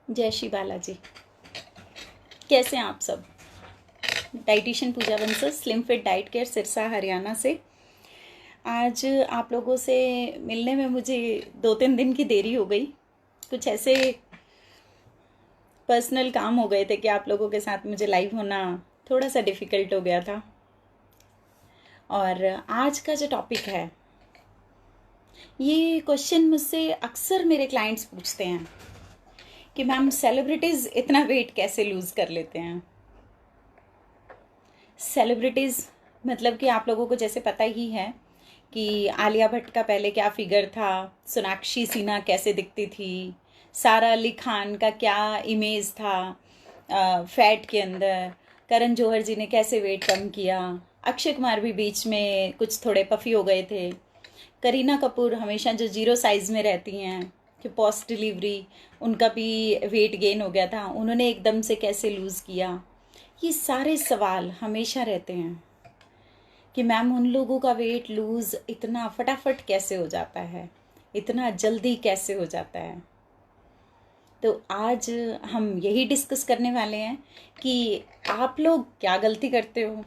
जय श्री बालाजी। कैसे हैं आप सब? Dietitian Pooja Bansal, slim fit diet care, Sirsa Haryana से। आज आप लोगों से मिलने में मुझे 2-3 दिन की देरी हो गई। कुछ ऐसे पर्सनल काम हो गए थे कि आप लोगों के साथ मुझे लाइव होना थोड़ा सा डिफ़िकल्ट हो गया था। और आज का जो टॉपिक है, ये क्वेश्चन मुझसे अक्सर मेरे क्लाइंट्स पूछते हैं कि मैम सेलिब्रिटीज़ इतना वेट कैसे लूज़ कर लेते हैं। सेलिब्रिटीज़ मतलब कि आप लोगों को जैसे पता ही है कि आलिया भट्ट का पहले क्या फिगर था, सोनाक्षी सिन्हा कैसे दिखती थी, सारा अली खान का क्या इमेज था फैट के अंदर, करण जौहर जी ने कैसे वेट कम किया, अक्षय कुमार भी बीच में कुछ थोड़े पफी हो गए थे, करीना कपूर हमेशा जो 0 साइज़ में रहती हैं कि पोस्ट डिलीवरी उनका भी वेट गेन हो गया था, उन्होंने एकदम से कैसे लूज़ किया। ये सारे सवाल हमेशा रहते हैं कि मैम उन लोगों का वेट लूज़ इतना फटाफट कैसे हो जाता है, इतना जल्दी कैसे हो जाता है। तो आज हम यही डिस्कस करने वाले हैं कि आप लोग क्या गलती करते हो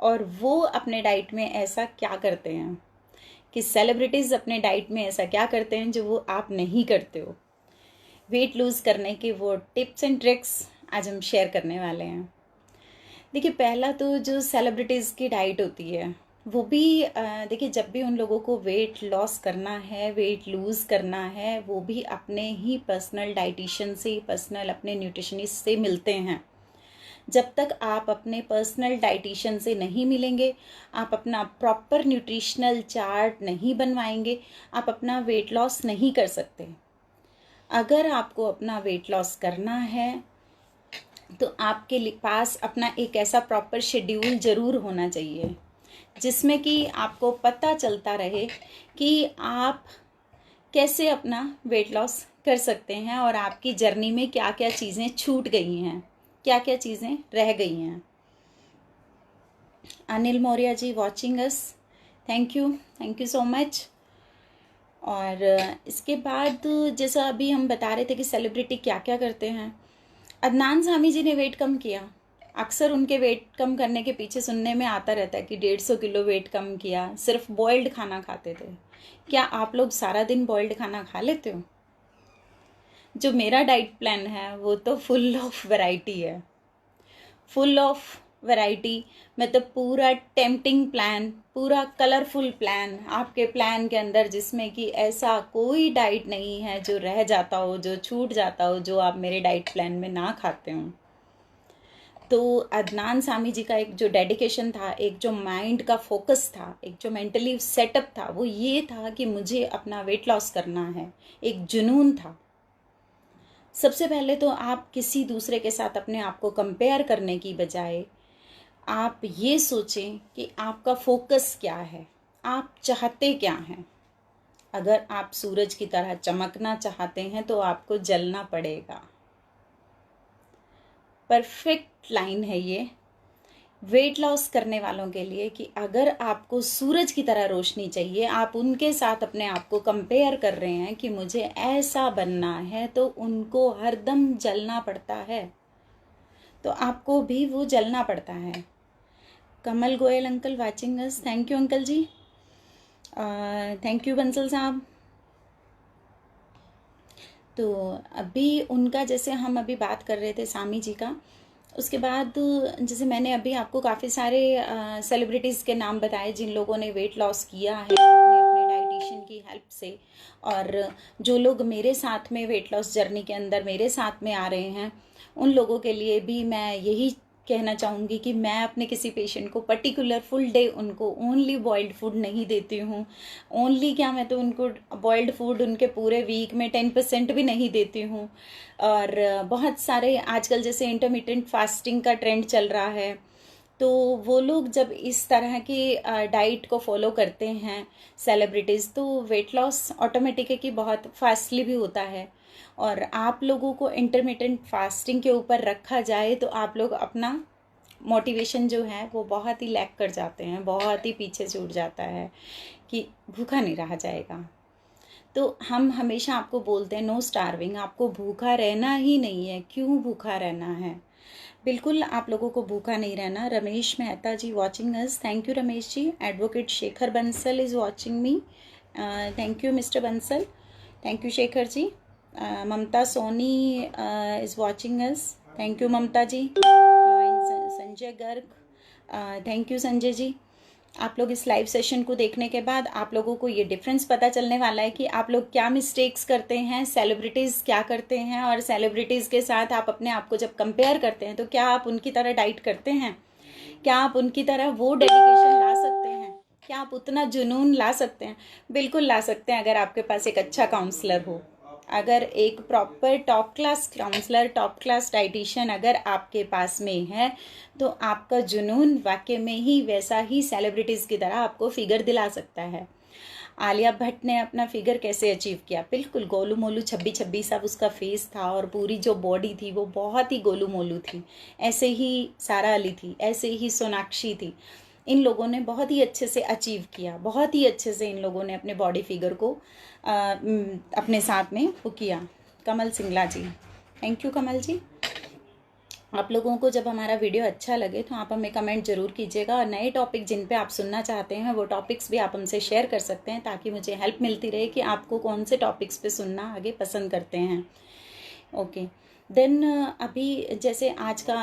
और वो अपने डाइट में ऐसा क्या करते हैं, कि सेलिब्रिटीज़ अपने डाइट में ऐसा क्या करते हैं जो वो आप नहीं करते हो। वेट लूज़ करने के वो टिप्स एंड ट्रिक्स आज हम शेयर करने वाले हैं। देखिए, पहला तो जो सेलिब्रिटीज़ की डाइट होती है वो भी देखिए, जब भी उन लोगों को वेट लॉस करना है, वेट लूज़ करना है, वो भी अपने ही पर्सनल डाइटिशियन से, पर्सनल अपने न्यूट्रिशनिस्ट से मिलते हैं। जब तक आप अपने पर्सनल डाइटिशियन से नहीं मिलेंगे, आप अपना प्रॉपर न्यूट्रिशनल चार्ट नहीं बनवाएंगे, आप अपना वेट लॉस नहीं कर सकते। अगर आपको अपना वेट लॉस करना है तो आपके पास अपना एक ऐसा प्रॉपर शेड्यूल ज़रूर होना चाहिए जिसमें कि आपको पता चलता रहे कि आप कैसे अपना वेट लॉस कर सकते हैं और आपकी जर्नी में क्या क्या चीज़ें छूट गई हैं, क्या क्या चीज़ें रह गई हैं। Anil Maurya ji watching us, thank you so much. और इसके बाद जैसा अभी हम बता रहे थे कि सेलिब्रिटी क्या क्या करते हैं, अदनान सामी जी ने वेट कम किया। अक्सर उनके वेट कम करने के पीछे सुनने में आता रहता है कि 150 किलो वेट कम किया, सिर्फ बॉइल्ड खाना खाते थे। क्या आप लोग सारा दिन बॉइल्ड खाना खा लेते हो? जो मेरा डाइट प्लान है वो तो फुल ऑफ वैरायटी है, फुल ऑफ वैरायटी। मतलब पूरा टेम्पटिंग प्लान, पूरा कलरफुल प्लान आपके प्लान के अंदर, जिसमें कि ऐसा कोई डाइट नहीं है जो रह जाता हो, जो छूट जाता हो, जो आप मेरे डाइट प्लान में ना खाते हो। तो अदनान सामी जी का एक जो डेडिकेशन था, एक जो माइंड का फोकस था, एक जो मेंटली सेटअप था, वो ये था कि मुझे अपना वेट लॉस करना है, एक जुनून था। सबसे पहले तो आप किसी दूसरे के साथ अपने आप को कंपेयर करने की बजाय आप ये सोचें कि आपका फोकस क्या है, आप चाहते क्या हैं। अगर आप सूरज की तरह चमकना चाहते हैं तो आपको जलना पड़ेगा। परफेक्ट लाइन है ये वेट लॉस करने वालों के लिए कि अगर आपको सूरज की तरह रोशनी चाहिए, आप उनके साथ अपने आप को कंपेयर कर रहे हैं कि मुझे ऐसा बनना है, तो उनको हरदम जलना पड़ता है, तो आपको भी वो जलना पड़ता है। Kamal Goyal uncle watching us, thank you uncle ji, thank you Bansal साहब। तो अभी उनका जैसे हम अभी बात कर रहे थे सामी जी का, उसके बाद जैसे मैंने अभी आपको काफ़ी सारे सेलिब्रिटीज़ के नाम बताए जिन लोगों ने वेट लॉस किया है अपने अपने डाइटिशियन की हेल्प से। और जो लोग मेरे साथ में वेट लॉस जर्नी के अंदर मेरे साथ में आ रहे हैं, उन लोगों के लिए भी मैं यही कहना चाहूँगी कि मैं अपने किसी पेशेंट को पर्टिकुलर फुल डे उनको ओनली बॉइल्ड फूड नहीं देती हूँ। ओनली क्या, मैं तो उनको बॉइल्ड फूड उनके पूरे वीक में 10% भी नहीं देती हूँ। और बहुत सारे आजकल जैसे इंटरमिटेंट फास्टिंग का ट्रेंड चल रहा है, तो वो लोग जब इस तरह की डाइट को फॉलो करते हैं सेलिब्रिटीज़, तो वेट लॉस ऑटोमेटिक है कि बहुत फास्टली भी होता है। और आप लोगों को इंटरमिटेंट फास्टिंग के ऊपर रखा जाए तो आप लोग अपना मोटिवेशन जो है वो बहुत ही लैक कर जाते हैं, बहुत ही पीछे छूट जाता है कि भूखा नहीं रहा जाएगा। तो हम हमेशा आपको बोलते हैं नो स्टार्विंग, आपको भूखा रहना ही नहीं है, क्यों भूखा रहना है? बिल्कुल आप लोगों को भूखा नहीं रहना। Ramesh Mehta ji watching us, thank you Ramesh ji. Advocate Shekhar Bansal is watching me, thank you mister Bansal, thank you Shekhar ji. Mamta Soni is watching us, thank you Mamta ji. Sanjay Garg, thank you Sanjay ji. आप लोग इस लाइव सेशन को देखने के बाद आप लोगों को ये डिफरेंस पता चलने वाला है कि आप लोग क्या मिस्टेक्स करते हैं, सेलिब्रिटीज़ क्या करते हैं, और सेलिब्रिटीज़ के साथ आप अपने आप को जब कंपेयर करते हैं तो क्या आप उनकी तरह डाइट करते हैं, क्या आप उनकी तरह वो डेडिकेशन ला सकते हैं, क्या आप उतना जुनून ला सकते हैं? बिल्कुल ला सकते हैं, अगर आपके पास एक अच्छा काउंसलर हो, अगर एक proper top class counsellor, top class dietitian अगर आपके पास में है, तो आपका जुनून वाकई में ही वैसा ही सेलिब्रिटीज़ की तरह आपको फिगर दिला सकता है। आलिया भट्ट ने अपना फिगर कैसे अचीव किया? बिल्कुल गोलू मोलू छब्बी छब्बी सा उसका फेस था, और पूरी जो बॉडी थी वो बहुत ही गोलू मोलू थी। ऐसे ही सारा अली थी, ऐसे ही सोनाक्षी थी। इन लोगों ने बहुत ही अच्छे से अचीव किया, बहुत ही अच्छे से इन लोगों ने अपने बॉडी फिगर को अपने साथ में वो किया। कमल सिंगला जी, थैंक यू कमल जी। आप लोगों को जब हमारा वीडियो अच्छा लगे तो आप हमें कमेंट ज़रूर कीजिएगा, और नए टॉपिक जिन पे आप सुनना चाहते हैं वो टॉपिक्स भी आप हमसे शेयर कर सकते हैं, ताकि मुझे हेल्प मिलती रहे कि आपको कौन से टॉपिक्स पे सुनना आगे पसंद करते हैं। ओके देन अभी जैसे आज का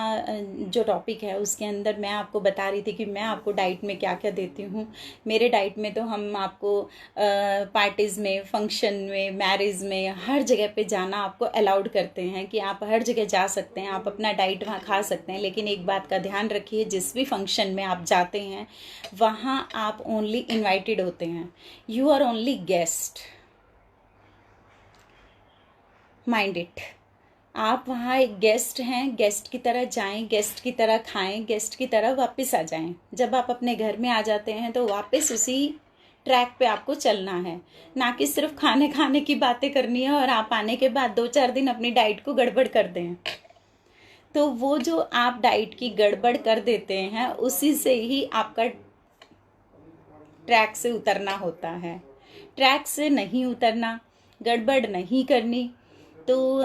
जो टॉपिक है उसके अंदर मैं आपको बता रही थी कि मैं आपको डाइट में क्या क्या देती हूँ। मेरे डाइट में तो हम आपको पार्टीज़ में, फंक्शन में, मैरिज में, हर जगह पे जाना आपको अलाउड करते हैं कि आप हर जगह जा सकते हैं, आप अपना डाइट वहाँ खा सकते हैं। लेकिन एक बात का ध्यान रखिए, जिस भी फंक्शन में आप जाते हैं वहाँ आप ओनली इन्वाइटेड होते हैं, you are only guest, mind it. आप वहाँ एक गेस्ट हैं, गेस्ट की तरह जाएं, गेस्ट की तरह खाएं, गेस्ट की तरह वापस आ जाएं। जब आप अपने घर में आ जाते हैं तो वापस उसी ट्रैक पे आपको चलना है, ना कि सिर्फ खाने खाने की बातें करनी है और आप आने के बाद 2-4 दिन अपनी डाइट को गड़बड़ कर दें। तो वो जो आप डाइट की गड़बड़ कर देते हैं उसी से ही आपका ट्रैक से उतरना होता है। ट्रैक से नहीं उतरना, गड़बड़ नहीं करनी। तो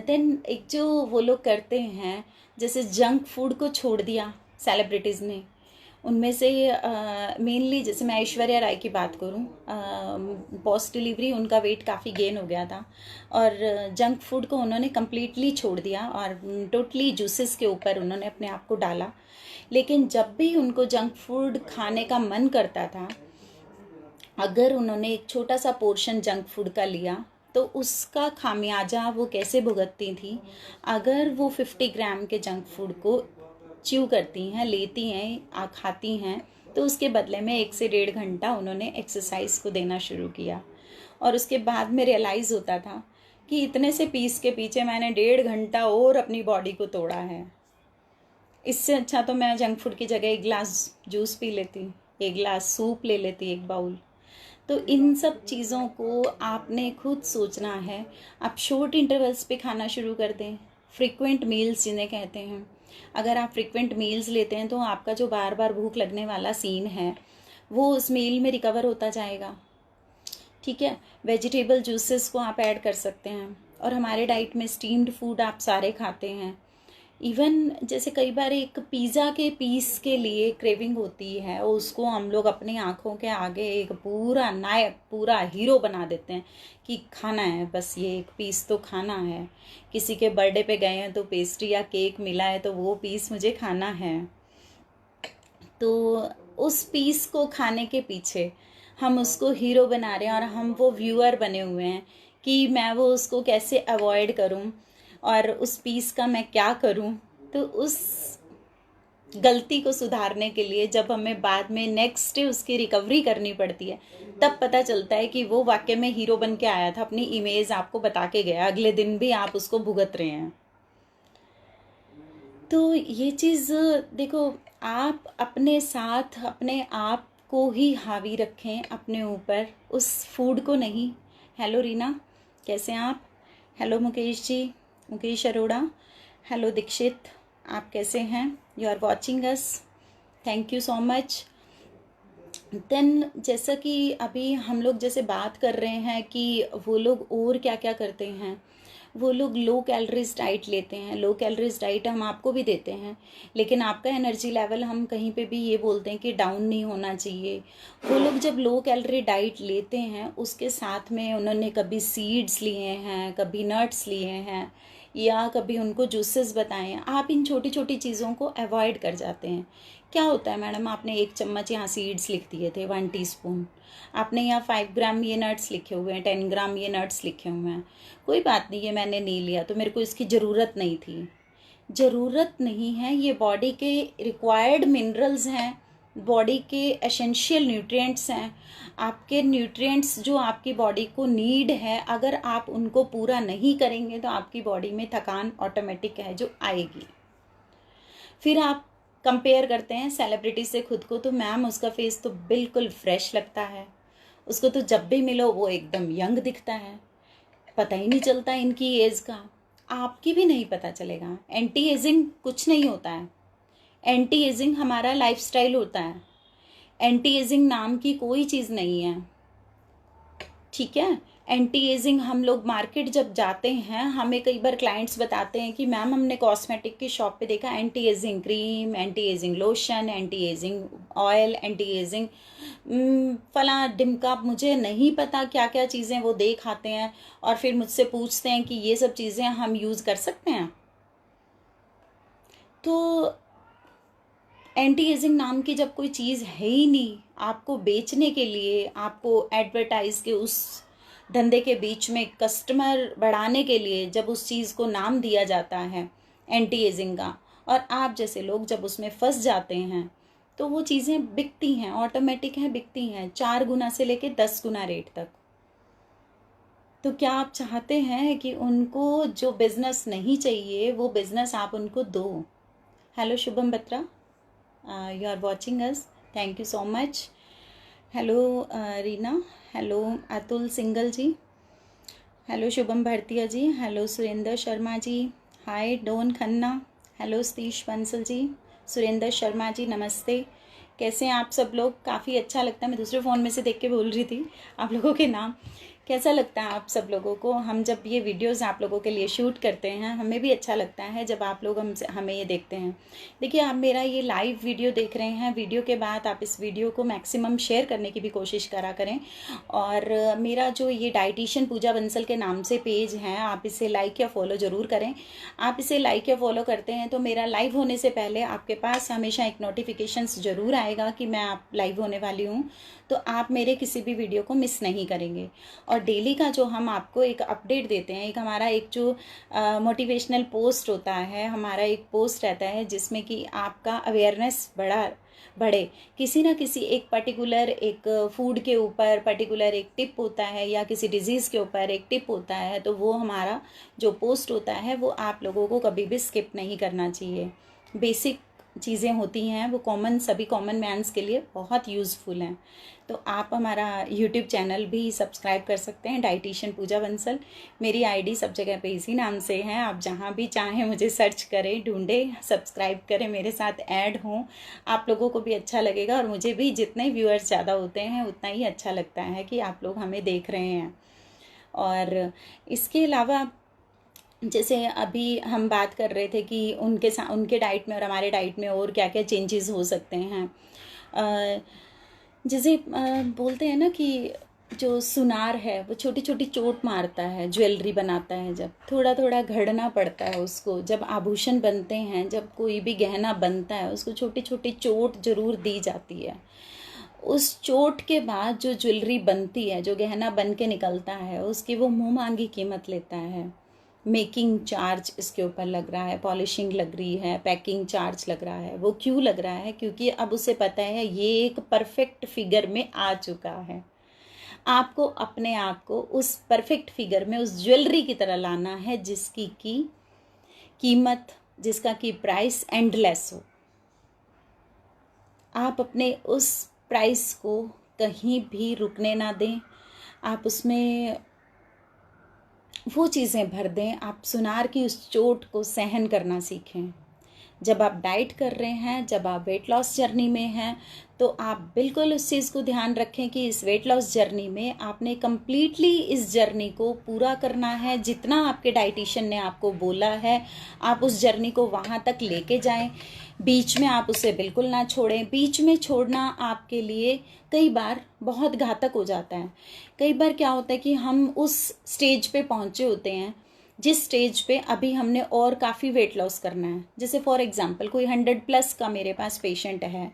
देन एक जो वो लोग करते हैं, जैसे जंक फूड को छोड़ दिया सेलिब्रिटीज़ ने, उनमें से मेनली जैसे मैं ऐश्वर्या राय की बात करूं, पोस्ट डिलीवरी उनका वेट काफ़ी गेन हो गया था, और जंक फूड को उन्होंने कम्प्लीटली छोड़ दिया और टोटली जूसेस के ऊपर उन्होंने अपने आप को डाला। लेकिन जब भी उनको जंक फूड खाने का मन करता था, अगर उन्होंने एक छोटा सा पोर्शन जंक फूड का लिया तो उसका खामियाजा वो कैसे भुगतती थी। अगर वो 50 ग्राम के जंक फूड को च्यू करती हैं, लेती हैं, खाती हैं, तो उसके बदले में 1 से 1.5 घंटा उन्होंने एक्सरसाइज को देना शुरू किया। और उसके बाद में रियलाइज़ होता था कि इतने से पीस के पीछे मैंने 1.5 घंटा और अपनी बॉडी को तोड़ा है। इससे अच्छा तो मैं जंक फूड की जगह 1 गिलास जूस पी लेती, 1 गिलास सूप ले लेती, 1 बाउल। तो इन सब चीज़ों को आपने खुद सोचना है। आप शॉर्ट इंटरवल्स पे खाना शुरू कर दें, फ्रीक्वेंट मील्स जिन्हें कहते हैं। अगर आप फ्रीक्वेंट मील्स लेते हैं तो आपका जो बार बार भूख लगने वाला सीन है वो उस मील में रिकवर होता जाएगा। ठीक है, वेजिटेबल जूसेस को आप ऐड कर सकते हैं, और हमारे डाइट में स्टीम्ड फूड आप सारे खाते हैं। इवन जैसे कई बार एक पिज़्ज़ा के पीस के लिए क्रेविंग होती है, उसको हम लोग अपनी आंखों के आगे एक पूरा नायक, पूरा हीरो बना देते हैं कि खाना है, बस ये एक पीस तो खाना है। किसी के बर्थडे पे गए हैं तो पेस्ट्री या केक मिला है तो वो पीस मुझे खाना है। तो उस पीस को खाने के पीछे हम उसको हीरो बना रहे हैं, और हम वो व्यूअर बने हुए हैं कि मैं वो उसको कैसे अवॉइड करूं और उस पीस का मैं क्या करूं। तो उस गलती को सुधारने के लिए जब हमें बाद में नेक्स्ट डे उसकी रिकवरी करनी पड़ती है, तब पता चलता है कि वो वाकई में हीरो बन के आया था, अपनी इमेज आपको बता के गया, अगले दिन भी आप उसको भुगत रहे हैं। तो ये चीज़ देखो, आप अपने साथ अपने आप को ही हावी रखें अपने ऊपर, उस फूड को नहीं। हेलो रीना, कैसे हैं आप? हेलो मुकेश जी, मुकेश अरोड़ा, हेलो दीक्षित, आप कैसे हैं? You are watching us, thank you so much. Then जैसा कि अभी हम लोग जैसे बात कर रहे हैं कि वो लोग और क्या क्या करते हैं, वो लोग लो कैलोरीज डाइट लेते हैं। लो कैलोरीज डाइट हम आपको भी देते हैं, लेकिन आपका एनर्जी लेवल हम कहीं पे भी ये बोलते हैं कि डाउन नहीं होना चाहिए। वो लोग जब लो कैलोरी डाइट लेते हैं, उसके साथ में उन्होंने कभी सीड्स लिए हैं, कभी नट्स लिए हैं, या कभी उनको जूसेस बताए हैं, आप इन छोटी छोटी चीज़ों को अवॉइड कर जाते हैं। क्या होता है मैडम, आपने 1 चम्मच यहाँ सीड्स लिख दिए थे, 1 टीस्पून, आपने यहाँ 5 ग्राम ये नट्स लिखे हुए हैं, 10 ग्राम ये नट्स लिखे हुए हैं, कोई बात नहीं, ये मैंने नहीं लिया तो मेरे को इसकी ज़रूरत नहीं थी। ज़रूरत नहीं है, ये बॉडी के रिक्वायर्ड मिनरल्स हैं, बॉडी के एसेंशियल न्यूट्रिएंट्स हैं। आपके न्यूट्रिएंट्स जो आपकी बॉडी को नीड है, अगर आप उनको पूरा नहीं करेंगे तो आपकी बॉडी में थकान ऑटोमेटिक है जो आएगी। फिर आप कंपेयर करते हैं सेलिब्रिटी से खुद को, तो मैम उसका फेस तो बिल्कुल फ्रेश लगता है, उसको तो जब भी मिलो वो एकदम यंग दिखता है, पता ही नहीं चलता इनकी एज का। आपकी भी नहीं पता चलेगा। एंटी एजिंग कुछ नहीं होता है, एंटी एजिंग हमारा लाइफस्टाइल होता है। एंटी एजिंग नाम की कोई चीज़ नहीं है, ठीक है। एंटी एजिंग हम लोग मार्केट जब जाते हैं, हमें कई बार क्लाइंट्स बताते हैं कि मैम हमने कॉस्मेटिक की शॉप पे देखा anti ageing cream, anti ageing lotion, anti ageing oil, anti ageing फला डिमका, मुझे नहीं पता क्या क्या चीज़ें वो देख आते हैं और फिर मुझसे पूछते हैं कि ये सब चीज़ें हम यूज़ कर सकते हैं। तो एंटी एजिंग नाम की जब कोई चीज़ है ही नहीं आपको बेचने के लिए, आपको एडवर्टाइज के उस धंधे के बीच में कस्टमर बढ़ाने के लिए जब उस चीज़ को नाम दिया जाता है एंटी एजिंग का, और आप जैसे लोग जब उसमें फंस जाते हैं, तो वो चीज़ें बिकती हैं, ऑटोमेटिक हैं, बिकती हैं 4 गुना से लेके 10 गुना रेट तक। तो क्या आप चाहते हैं कि उनको जो बिजनेस नहीं चाहिए वो बिजनेस आप उनको दो? Hello Shubham Batra, you are watching us, thank you so much. Hello Reena, hello Atul Singhal ji, hello Shubham Bhartiya ji, hello Surendra Sharma ji, hi Don Khanna, hello Satish Bansal ji, Surendra Sharma ji नमस्ते। कैसे हैं आप सब लोग? काफ़ी अच्छा लगता है, मैं दूसरे फ़ोन में से देख के बोल रही थी आप लोगों के नाम। कैसा लगता है आप सब लोगों को? हम जब ये वीडियोस आप लोगों के लिए शूट करते हैं, हमें भी अच्छा लगता है जब आप लोग हमें ये देखते हैं। देखिए, आप मेरा ये लाइव वीडियो देख रहे हैं, वीडियो के बाद आप इस वीडियो को मैक्सिमम शेयर करने की भी कोशिश करा करें। और मेरा जो ये डाइटिशियन पूजा बंसल के नाम से पेज है, आप इसे लाइक या फॉलो ज़रूर करें। आप इसे लाइक या फॉलो करते हैं तो मेरा लाइव होने से पहले आपके पास हमेशा एक नोटिफिकेशंस ज़रूर आएगा कि मैं आप लाइव होने वाली हूँ, तो आप मेरे किसी भी वीडियो को मिस नहीं करेंगे। और डेली का जो हम आपको एक अपडेट देते हैं, एक हमारा एक जो मोटिवेशनल पोस्ट होता है, हमारा एक पोस्ट रहता है जिसमें कि आपका अवेयरनेस बढ़े किसी ना किसी एक पर्टिकुलर एक फूड के ऊपर, पर्टिकुलर एक टिप होता है, या किसी डिजीज़ के ऊपर एक टिप होता है, तो वो हमारा जो पोस्ट होता है वो आप लोगों को कभी भी स्किप नहीं करना चाहिए। बेसिक चीज़ें होती हैं वो कॉमन, सभी कॉमन मैन्स के लिए बहुत यूज़फुल हैं। तो आप हमारा यूट्यूब चैनल भी सब्सक्राइब कर सकते हैं, डाइटिशियन पूजा बंसल। मेरी आईडी सब जगह पे इसी नाम से है, आप जहाँ भी चाहें मुझे सर्च करें, ढूंढें, सब्सक्राइब करें, मेरे साथ ऐड हों। आप लोगों को भी अच्छा लगेगा और मुझे भी जितने व्यूअर्स ज़्यादा होते हैं उतना ही अच्छा लगता है कि आप लोग हमें देख रहे हैं। और इसके अलावा जैसे अभी हम बात कर रहे थे कि उनके डाइट में और हमारे डाइट में और क्या क्या चेंजेस हो सकते हैं। जैसे बोलते हैं ना कि जो सुनार है वो छोटी छोटी चोट मारता है, ज्वेलरी बनाता है जब थोड़ा थोड़ा घड़ना पड़ता है उसको, जब आभूषण बनते हैं, जब कोई भी गहना बनता है उसको छोटी छोटी चोट जरूर दी जाती है। उस चोट के बाद जो ज्वेलरी बनती है, जो गहना बन के निकलता है, उसकी वो मुँह मांगी कीमत लेता है। मेकिंग चार्ज इसके ऊपर लग रहा है, पॉलिशिंग लग रही है, पैकिंग चार्ज लग रहा है। वो क्यों लग रहा है? क्योंकि अब उसे पता है ये एक परफेक्ट फिगर में आ चुका है। आपको अपने आप को उस परफेक्ट फिगर में, उस ज्वेलरी की तरह लाना है जिसकी की कीमत, जिसका की प्राइस एंडलेस हो। आप अपने उस प्राइस को कहीं भी रुकने ना दें, आप उसमें वो चीज़ें भर दें, आप सुनार की उस चोट को सहन करना सीखें। जब आप डाइट कर रहे हैं, जब आप वेट लॉस जर्नी में हैं, तो आप बिल्कुल उस चीज़ को ध्यान रखें कि इस वेट लॉस जर्नी में आपने कम्प्लीटली इस जर्नी को पूरा करना है। जितना आपके डाइटिशियन ने आपको बोला है, आप उस जर्नी को वहाँ तक लेके जाएं। बीच में आप उसे बिल्कुल ना छोड़ें। बीच में छोड़ना आपके लिए कई बार बहुत घातक हो जाता है। कई बार क्या होता है कि हम उस स्टेज पे पहुँचे होते हैं जिस स्टेज पे अभी हमने और काफ़ी वेट लॉस करना है। जैसे फॉर एग्जांपल कोई 100+ का मेरे पास पेशेंट है,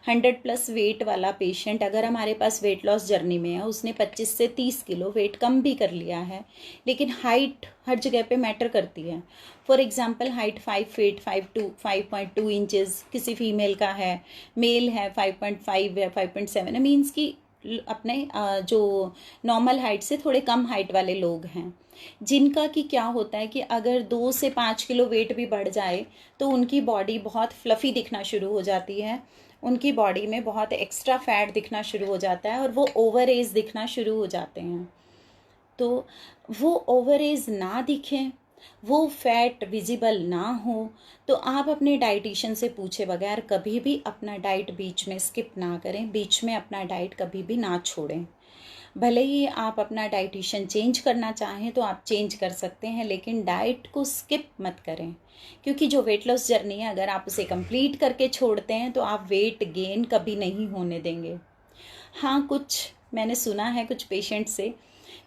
100+ वेट वाला पेशेंट अगर हमारे पास वेट लॉस जर्नी में है, उसने 25 से 30 किलो वेट कम भी कर लिया है, लेकिन हाइट हर जगह पे मैटर करती है। For example height 5 feet 5.2 inches किसी फीमेल का है, मेल है 5.5 या 5.7 है, मीन्स कि अपने जो नॉर्मल हाइट से थोड़े कम हाइट वाले लोग हैं, जिनका कि क्या होता है कि अगर 2 से 5 किलो वेट भी बढ़ जाए तो उनकी बॉडी बहुत फ्लफ़ी दिखना शुरू हो जाती है, उनकी बॉडी में बहुत एक्स्ट्रा फैट दिखना शुरू हो जाता है और वो ओवर एज दिखना शुरू हो जाते हैं। तो वो ओवर एज ना दिखें, वो फैट विजिबल ना हो, तो आप अपने डाइटिशियन से पूछे बगैर कभी भी अपना डाइट बीच में स्किप ना करें, बीच में अपना डाइट कभी भी ना छोड़ें। भले ही आप अपना डाइटिशियन चेंज करना चाहें तो आप चेंज कर सकते हैं, लेकिन डाइट को स्किप मत करें, क्योंकि जो वेट लॉस जर्नी है अगर आप उसे कंप्लीट करके छोड़ते हैं तो आप वेट गेन कभी नहीं होने देंगे। हाँ, कुछ मैंने सुना है कुछ पेशेंट से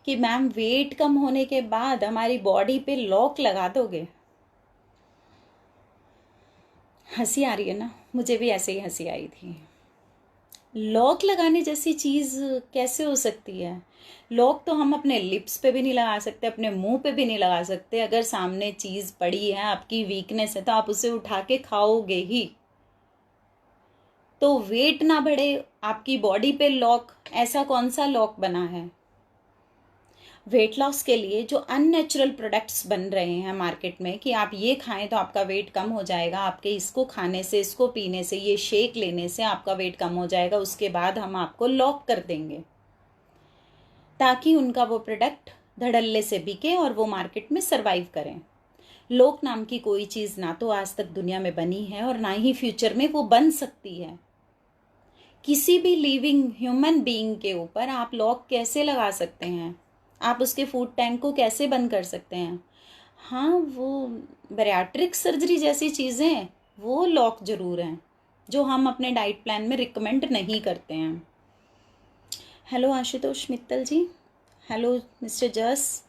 कि मैम वेट कम होने के बाद हमारी बॉडी पे लॉक लगा दोगे। हंसी आ रही है ना? मुझे भी ऐसे ही हंसी आई थी। लॉक लगाने जैसी चीज़ कैसे हो सकती है? लॉक तो हम अपने लिप्स पे भी नहीं लगा सकते, अपने मुंह पे भी नहीं लगा सकते। अगर सामने चीज़ पड़ी है, आपकी वीकनेस है, तो आप उसे उठा के खाओगे ही। तो वेट ना बढ़े, आपकी बॉडी पे लॉक, ऐसा कौन सा लॉक बना है? वेट लॉस के लिए जो अननेचुरल प्रोडक्ट्स बन रहे हैं मार्केट में कि आप ये खाएं तो आपका वेट कम हो जाएगा, आपके इसको खाने से, इसको पीने से, ये शेक लेने से आपका वेट कम हो जाएगा, उसके बाद हम आपको लॉक कर देंगे, ताकि उनका वो प्रोडक्ट धड़ल्ले से बिके और वो मार्केट में सरवाइव करें। लोक नाम की कोई चीज़ ना तो आज तक दुनिया में बनी है और ना ही फ्यूचर में वो बन सकती है। किसी भी लिविंग ह्यूमन बीइंग के ऊपर आप लॉक कैसे लगा सकते हैं? आप उसके फूड टैंक को कैसे बंद कर सकते हैं? हाँ, वो बैरियाट्रिक सर्जरी जैसी चीज़ें वो लॉक ज़रूर हैं, जो हम अपने डाइट प्लान में रिकमेंड नहीं करते हैं। Hello Ashutosh Mittal ji, hello mister Jas,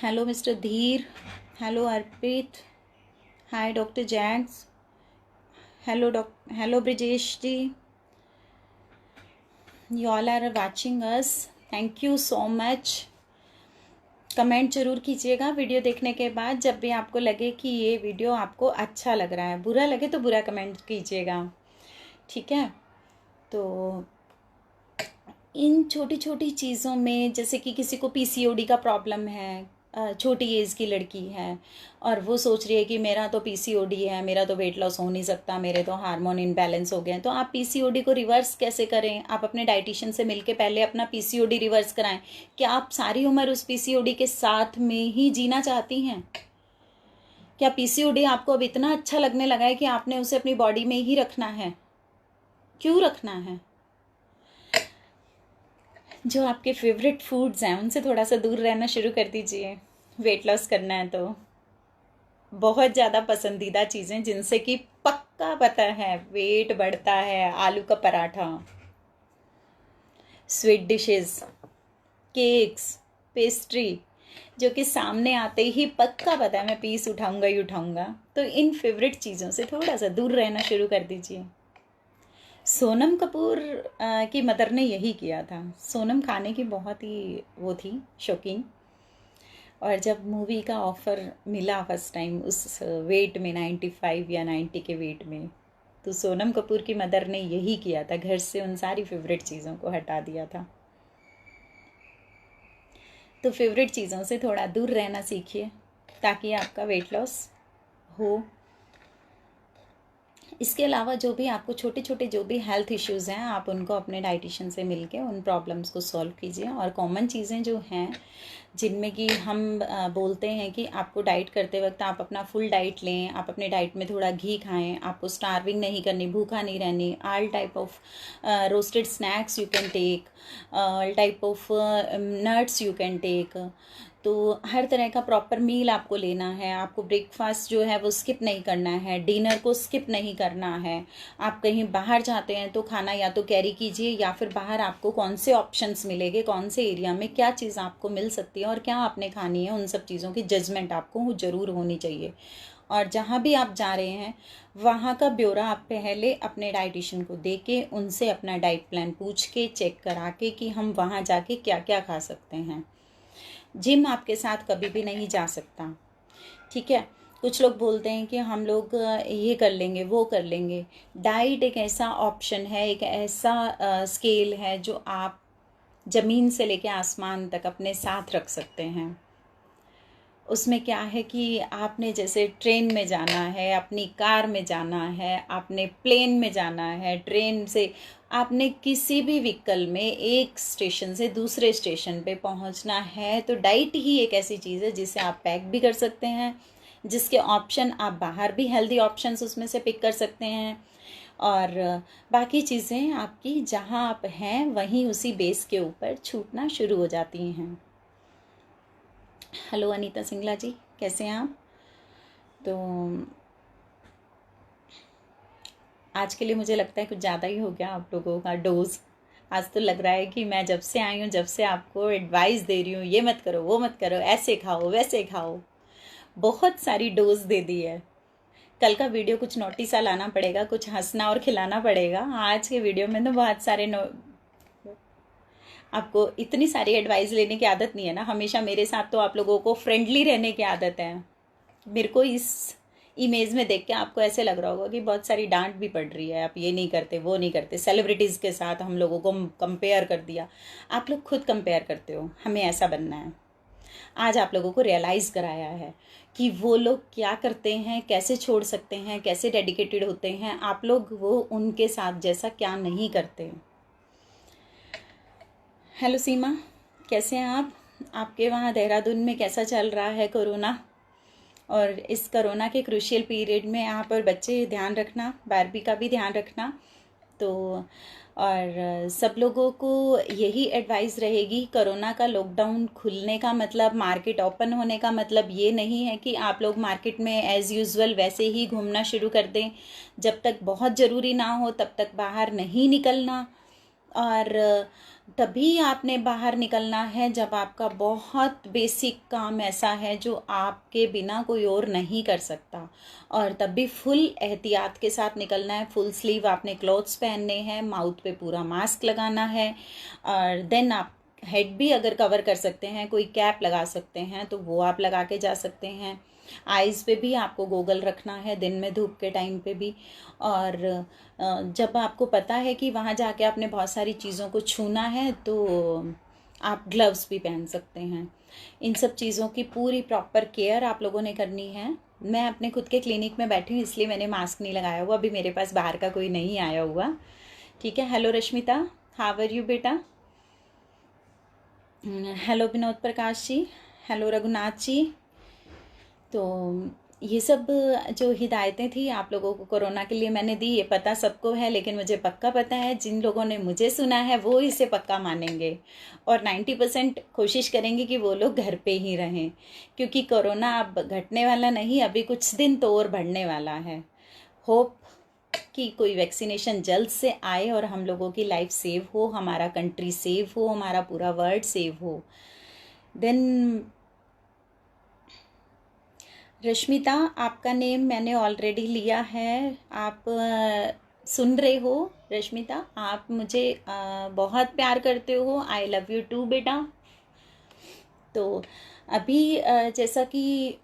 hello mister Dhir, hello Arpit, hi doctor Jacks, hello Brijesh ji, you all are watching us, thank you so much. Comment जरूर कीजिएगा वीडियो देखने के बाद, जब भी आपको लगे कि ये वीडियो आपको अच्छा लग रहा है। बुरा लगे तो बुरा कमेंट कीजिएगा, ठीक है? तो इन छोटी छोटी चीज़ों में, जैसे कि किसी को पीसीओडी का प्रॉब्लम है, छोटी एज की लड़की है और वो सोच रही है कि मेरा तो पीसीओडी है, मेरा तो वेट लॉस हो नहीं सकता, मेरे तो हार्मोन इनबैलेंस हो गए हैं, तो आप पीसीओडी को रिवर्स कैसे करें? आप अपने डाइटिशियन से मिलके पहले अपना पीसीओडी रिवर्स कराएं। क्या आप सारी उम्र उस पीसीओडी के साथ में ही जीना चाहती हैं? क्या पीसीओडी आपको अब इतना अच्छा लगने लगा है कि आपने उसे अपनी बॉडी में ही रखना है? क्यों रखना है? जो आपके फेवरेट फूड्स हैं उनसे थोड़ा सा दूर रहना शुरू कर दीजिए। वेट लॉस करना है तो बहुत ज़्यादा पसंदीदा चीज़ें जिनसे कि पक्का पता है वेट बढ़ता है, आलू का paratha, sweet dishes, cakes, pastry, जो कि सामने आते ही पक्का पता है मैं पीस उठाऊंगा ही उठाऊंगा। तो इन फेवरेट चीज़ों से थोड़ा सा दूर रहना शुरू कर दीजिए। सोनम कपूर की मदर ने यही किया था। सोनम खाने की बहुत ही वो थी, शौकीन, और जब मूवी का ऑफ़र मिला फर्स्ट टाइम उस वेट में, 95 या 90 के वेट में, तो सोनम कपूर की मदर ने यही किया था, घर से उन सारी फेवरेट चीज़ों को हटा दिया था। तो फेवरेट चीज़ों से थोड़ा दूर रहना सीखिए ताकि आपका वेट लॉस हो। इसके अलावा जो भी आपको छोटे छोटे जो भी हेल्थ इश्यूज़ हैं, आप उनको अपने डाइटिशियन से मिलके उन प्रॉब्लम्स को सॉल्व कीजिए। और कॉमन चीज़ें जो हैं, जिनमें कि हम बोलते हैं कि आपको डाइट करते वक्त आप अपना फुल डाइट लें, आप अपने डाइट में थोड़ा घी खाएं, आपको स्टार्विंग नहीं करनी, भूखा नहीं रहनी, all type of roasted snacks you can take, all type of nuts you can take. तो हर तरह का प्रॉपर मील आपको लेना है, आपको ब्रेकफास्ट जो है वो स्किप नहीं करना है, डिनर को स्किप नहीं करना है। आप कहीं बाहर जाते हैं तो खाना या तो कैरी कीजिए, या फिर बाहर आपको कौन से ऑप्शंस मिलेंगे, कौन से एरिया में क्या चीज़ आपको मिल सकती है और क्या आपने खानी है, उन सब चीज़ों की जजमेंट आपको ज़रूर होनी चाहिए। और जहाँ भी आप जा रहे हैं वहाँ का ब्यौरा आप पहले अपने डाइटिशियन को दे के, उनसे अपना डाइट प्लान पूछ के, चेक करा के कि हम वहाँ जाके क्या क्या खा सकते हैं। जिम आपके साथ कभी भी नहीं जा सकता, ठीक है। कुछ लोग बोलते हैं कि हम लोग ये कर लेंगे, वो कर लेंगे। डाइट एक ऐसा ऑप्शन है, एक ऐसा स्केल है जो आप ज़मीन से लेके आसमान तक अपने साथ रख सकते हैं। उसमें क्या है कि आपने जैसे ट्रेन में जाना है, अपनी कार में जाना है, आपने प्लेन में जाना है, ट्रेन से, आपने किसी भी व्हीकल में एक स्टेशन से दूसरे स्टेशन पे पहुंचना है, तो डाइट ही एक ऐसी चीज़ है जिसे आप पैक भी कर सकते हैं, जिसके ऑप्शन आप बाहर भी हेल्दी ऑप्शंस उसमें से पिक कर सकते हैं। और बाकी चीज़ें आपकी जहां आप हैं वहीं उसी बेस के ऊपर छूटना शुरू हो जाती हैं। हेलो अनीता सिंगला जी, कैसे हैं आप? तो आज के लिए मुझे लगता है कुछ ज़्यादा ही हो गया आप लोगों का डोज। आज तो लग रहा है कि मैं जब से आई हूँ, जब से आपको एडवाइस दे रही हूँ, ये मत करो, वो मत करो, ऐसे खाओ, वैसे खाओ, बहुत सारी डोज दे दी है। कल का वीडियो कुछ नोटी सा लाना पड़ेगा, कुछ हंसना और खिलाना पड़ेगा। आज के वीडियो में तो बहुत सारे आपको इतनी सारी एडवाइस लेने की आदत नहीं है ना, हमेशा मेरे साथ तो आप लोगों को फ्रेंडली रहने की आदत है। मेरे को इस इमेज में देख के आपको ऐसे लग रहा होगा कि बहुत सारी डांट भी पड़ रही है, आप ये नहीं करते, वो नहीं करते, सेलिब्रिटीज़ के साथ हम लोगों को कंपेयर कर दिया। आप लोग खुद कंपेयर करते हो, हमें ऐसा बनना है। आज आप लोगों को रियलाइज़ कराया है कि वो लोग क्या करते हैं, कैसे छोड़ सकते हैं, कैसे डेडिकेटेड होते हैं, आप लोग वो उनके साथ जैसा क्या नहीं करते। हेलो सीमा, कैसे हैं आप? आपके वहाँ देहरादून में कैसा चल रहा है कोरोना? और इस कोरोना के क्रूशियल पीरियड में आप और बच्चे ध्यान रखना, बारबी का भी ध्यान रखना। तो और सब लोगों को यही एडवाइस रहेगी, कोरोना का लॉकडाउन खुलने का मतलब, मार्केट ओपन होने का मतलब ये नहीं है कि आप लोग मार्केट में एज़ यूजुअल वैसे ही घूमना शुरू कर दें। जब तक बहुत ज़रूरी ना हो तब तक बाहर नहीं निकलना, और तभी आपने बाहर निकलना है जब आपका बहुत बेसिक काम ऐसा है जो आपके बिना कोई और नहीं कर सकता, और तब भी फुल एहतियात के साथ निकलना है। फुल स्लीव आपने क्लॉथ्स पहनने हैं, माउथ पे पूरा मास्क लगाना है, और देन आप हेड भी अगर कवर कर सकते हैं, कोई कैप लगा सकते हैं तो वो आप लगा के जा सकते हैं। आइज़ पे भी आपको गोगल रखना है दिन में धूप के टाइम पे भी। और जब आपको पता है कि वहाँ जाके आपने बहुत सारी चीज़ों को छूना है तो आप ग्लव्स भी पहन सकते हैं। इन सब चीज़ों की पूरी प्रॉपर केयर आप लोगों ने करनी है। मैं अपने खुद के क्लिनिक में बैठी हूँ इसलिए मैंने मास्क नहीं लगाया हुआ, अभी मेरे पास बाहर का कोई नहीं आया हुआ, ठीक है। Hello Rashmita, how are you बेटा? Hello Vinod Prakash ji, hello Raghunath ji. तो ये सब जो हिदायतें थी आप लोगों को कोरोना के लिए मैंने दी, ये पता सबको है, लेकिन मुझे पक्का पता है जिन लोगों ने मुझे सुना है वो इसे पक्का मानेंगे, और 90% कोशिश करेंगे कि वो लोग घर पे ही रहें, क्योंकि कोरोना अब घटने वाला नहीं, अभी कुछ दिन तो और बढ़ने वाला है। होप कि कोई वैक्सीनेशन जल्द से आए और हम लोगों की लाइफ सेव हो, हमारा कंट्री सेव हो, हमारा पूरा वर्ल्ड सेव हो। देन रश्मिता, आपका नेम मैंने ऑलरेडी लिया है, आप सुन रहे हो? रश्मिता, आप मुझे बहुत प्यार करते हो, आई लव यू टू बेटा। तो अभी जैसा कि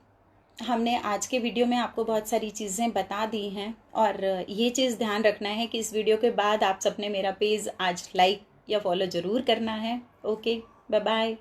हमने आज के वीडियो में आपको बहुत सारी चीज़ें बता दी हैं, और ये चीज़ ध्यान रखना है कि इस वीडियो के बाद आप सबने मेरा पेज आज लाइक या फॉलो ज़रूर करना है। Okay, bye bye.